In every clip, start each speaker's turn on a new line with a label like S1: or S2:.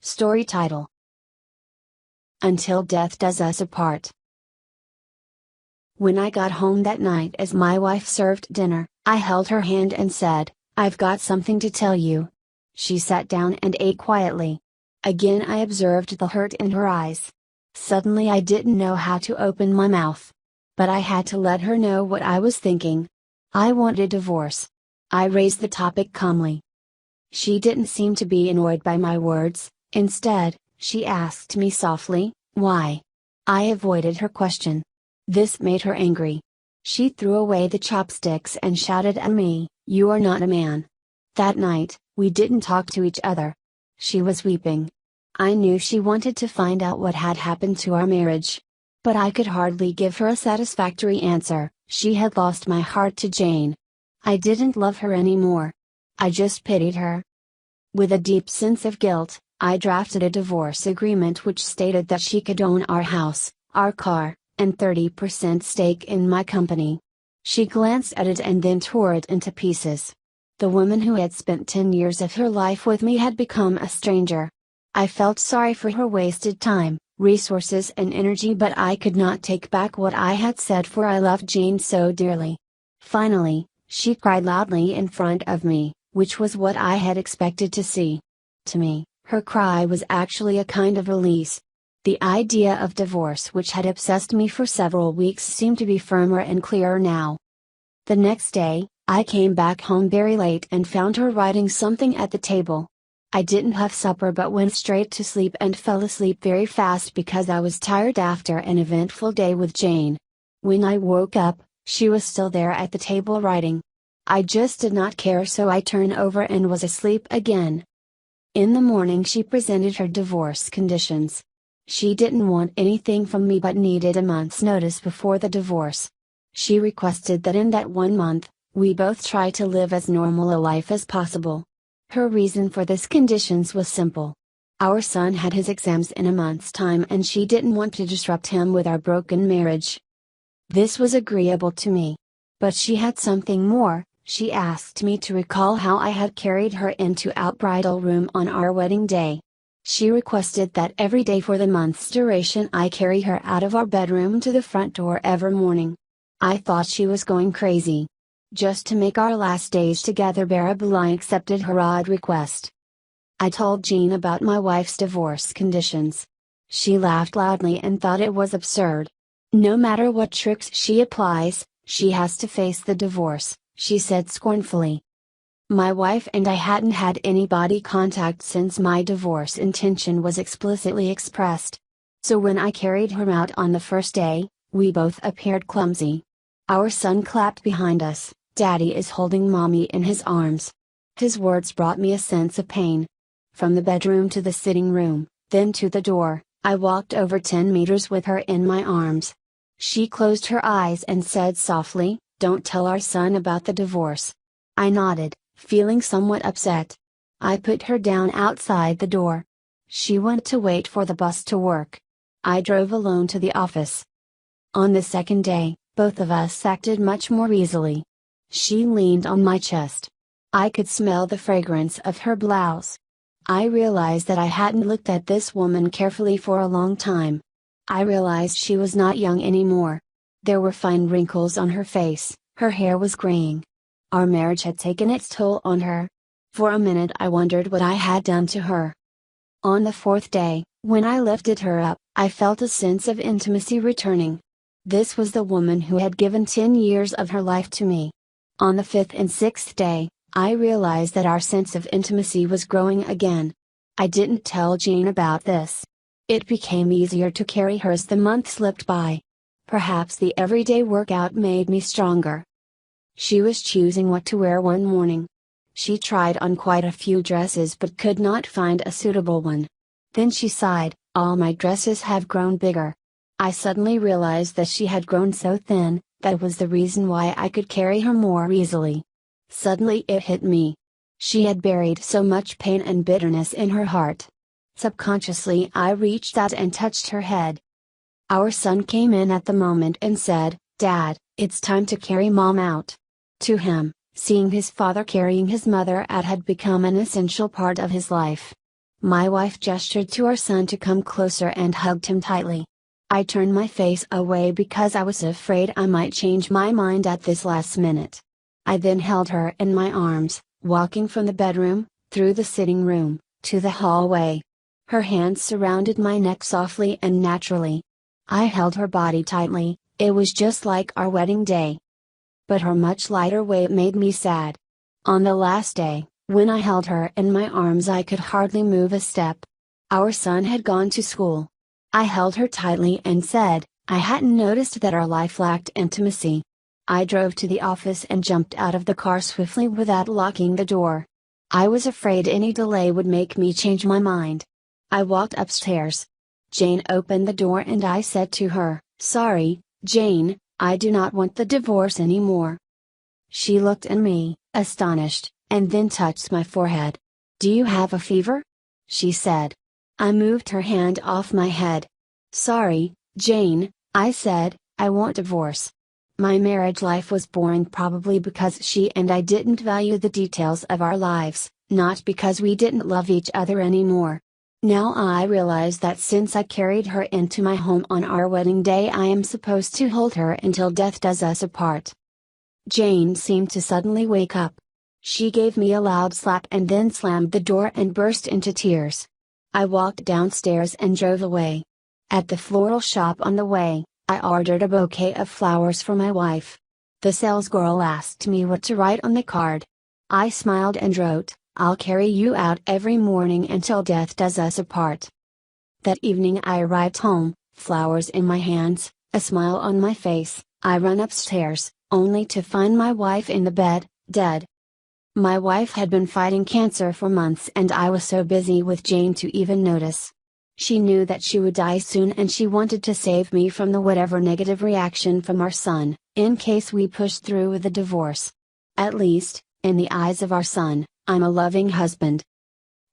S1: Story title: Until Death Does Us Apart. When I got home that night as my wife served dinner, I held her hand and said, "I've got something to tell you." She sat down and ate quietly. Again I observed the hurt in her eyes. Suddenly I didn't know how to open my mouth. But I had to let her know what I was thinking. I want a divorce. I raised the topic calmly. She didn't seem to be annoyed by my words. Instead, she asked me softly, "Why?" I avoided her question. This made her angry. She threw away the chopsticks and shouted at me, "You are not a man." That night, we didn't talk to each other. She was weeping. I knew she wanted to find out what had happened to our marriage. But I could hardly give her a satisfactory answer. She had lost my heart to Jane. I didn't love her anymore. I just pitied her. With a deep sense of guilt, I drafted a divorce agreement which stated that she could own our house, our car, and 30% stake in my company. She glanced at it and then tore it into pieces. The woman who had spent 10 years of her life with me had become a stranger. I felt sorry for her wasted time, resources and energy, but I could not take back what I had said, for I loved Jane so dearly. Finally, she cried loudly in front of me, which was what I had expected to see. To me, her cry was actually a kind of release. The idea of divorce, which had obsessed me for several weeks, seemed to be firmer and clearer now. The next day, I came back home very late and found her writing something at the table. I didn't have supper but went straight to sleep and fell asleep very fast because I was tired after an eventful day with Jane. When I woke up, she was still there at the table writing. I just did not care, so I turned over and was asleep again. In the morning she presented her divorce conditions. She didn't want anything from me but needed a month's notice before the divorce. She requested that in that 1 month, we both try to live as normal a life as possible. Her reason for this conditions was simple. Our son had his exams in a month's time and she didn't want to disrupt him with our broken marriage. This was agreeable to me. But she had something more. She asked me to recall how I had carried her into our bridal room on our wedding day. She requested that every day for the month's duration I carry her out of our bedroom to the front door every morning. I thought she was going crazy. Just to make our last days together bearable, I accepted her odd request. I told Jean about my wife's divorce conditions. She laughed loudly and thought it was absurd. "No matter what tricks she applies, she has to face the divorce," she said scornfully. My wife and I hadn't had any body contact since my divorce intention was explicitly expressed. So when I carried her out on the first day, we both appeared clumsy. Our son clapped behind us, "Daddy is holding Mommy in his arms." His words brought me a sense of pain. From the bedroom to the sitting room, then to the door, I walked over 10 meters with her in my arms. She closed her eyes and said softly, "Don't tell our son about the divorce." I nodded, feeling somewhat upset. I put her down outside the door. She went to wait for the bus to work. I drove alone to the office. On the second day, both of us acted much more easily. She leaned on my chest. I could smell the fragrance of her blouse. I realized that I hadn't looked at this woman carefully for a long time. I realized she was not young anymore. There were fine wrinkles on her face, her hair was graying. Our marriage had taken its toll on her. For a minute I wondered what I had done to her. On the fourth day, when I lifted her up, I felt a sense of intimacy returning. This was the woman who had given 10 years of her life to me. On the fifth and sixth day, I realized that our sense of intimacy was growing again. I didn't tell Jane about this. It became easier to carry her as the month slipped by. Perhaps the everyday workout made me stronger. She was choosing what to wear one morning. She tried on quite a few dresses but could not find a suitable one. Then she sighed, "All my dresses have grown bigger." I suddenly realized that she had grown so thin, that was the reason why I could carry her more easily. Suddenly it hit me. She had buried so much pain and bitterness in her heart. Subconsciously I reached out and touched her head. Our son came in at the moment and said, "Dad, it's time to carry Mom out." To him, seeing his father carrying his mother out had become an essential part of his life. My wife gestured to our son to come closer and hugged him tightly. I turned my face away because I was afraid I might change my mind at this last minute. I then held her in my arms, walking from the bedroom, through the sitting room, to the hallway. Her hands surrounded my neck softly and naturally. I held her body tightly, it was just like our wedding day. But her much lighter weight made me sad. On the last day, when I held her in my arms, I could hardly move a step. Our son had gone to school. I held her tightly and said, I hadn't noticed that our life lacked intimacy. I drove to the office and jumped out of the car swiftly without locking the door. I was afraid any delay would make me change my mind. I walked upstairs. Jane opened the door and I said to her, Sorry, Jane, I do not want the divorce anymore. She looked at me, astonished, and then touched my forehead. Do you have a fever? She said. I moved her hand off my head. Sorry, Jane, I said, I won't divorce. My marriage life was boring probably because she and I didn't value the details of our lives, not because we didn't love each other anymore. Now I realize that since I carried her into my home on our wedding day, I am supposed to hold her until death does us apart. Jane seemed to suddenly wake up. She gave me a loud slap and then slammed the door and burst into tears. I walked downstairs and drove away. At the floral shop on the way, I ordered a bouquet of flowers for my wife. The salesgirl asked me what to write on the card. I smiled and wrote, I'll carry you out every morning until death does us apart. That evening I arrived home, flowers in my hands, a smile on my face. I ran upstairs, only to find my wife in the bed, dead. My wife had been fighting cancer for months and I was so busy with Jane to even notice. She knew that she would die soon and she wanted to save me from the whatever negative reaction from our son, in case we pushed through with the divorce. At least, in the eyes of our son, I'm a loving husband.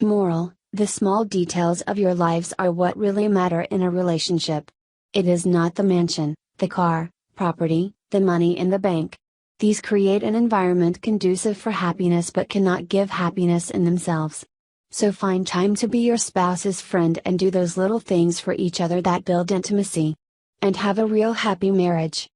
S1: Moral: the small details of your lives are what really matter in a relationship. It is not the mansion, the car, property, the money in the bank. These create an environment conducive for happiness but cannot give happiness in themselves. So find time to be your spouse's friend and do those little things for each other that build intimacy. And have a real happy marriage.